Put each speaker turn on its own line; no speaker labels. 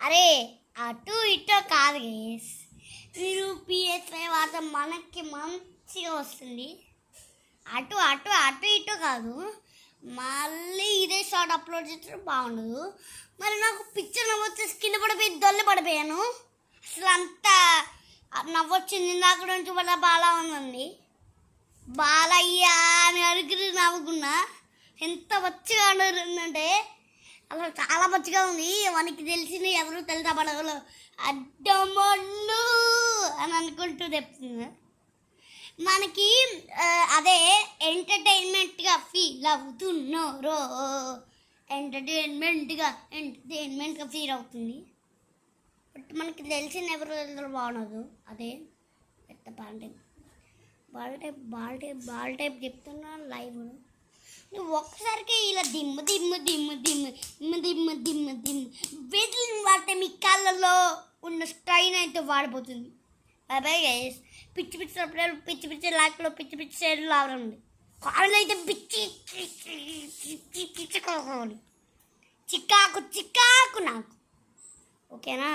అరే అటు ఇటు కాదు గేస్, మీరు PS5 వాడితే మనకి మంచిగా వస్తుంది. అటు అటు అటు ఇటు కాదు, మళ్ళీ ఇదే షార్ట్ అప్లోడ్ చేస్తే బాగుండదు. మరి నాకు పిక్చర్ నవ్వొచ్చే కింద పడిపోయి దొల్లి పడిపోయాను. అసలు అంత నవ్వొచ్చింది నాకు నుంచి వల్ల బాగా ఉంది. బాలయ్య అని అడిగి నవ్వుకున్నా. ఎంత మంచిగా అంటే అసలు చాలా మంచిగా ఉంది. మనకి తెలిసింది ఎవరు తెలుసా పడగలు అడ్డమన్ను అని అనుకుంటూ చెప్తుంది. మనకి అదే ఎంటర్టైన్మెంట్గా ఫీల్ అవుతున్నారు, ఎంటర్టైన్మెంట్గా ఫీల్ అవుతుంది. బట్ మనకి తెలిసిన ఎవరు బాగుండదు. అదే పెద్ద బాల్ టైప్ చెప్తున్నా లైవ్. నువ్వు ఒక్కసారికి ఇలా దిమ్ము దిమ్ము దిమ్ము దిమ్ము దిమ్ము దిమ్ము దిమ్ము దిమ్ము వీటిని వాడితే మీ కాళ్ళలో ఉన్న స్ట్రైన్ అయితే వాడిపోతుంది. Bye guys. పిచ్చి పిచ్చి సబ్స్క్రైబ్, పిచ్చి పిచ్చి లైక్లో, పిచ్చి పిచ్చి షేర్లు రావడండి. కాళ్ళు అయితే పిచ్చి చిక్కాకు నాకు. ఓకేనా?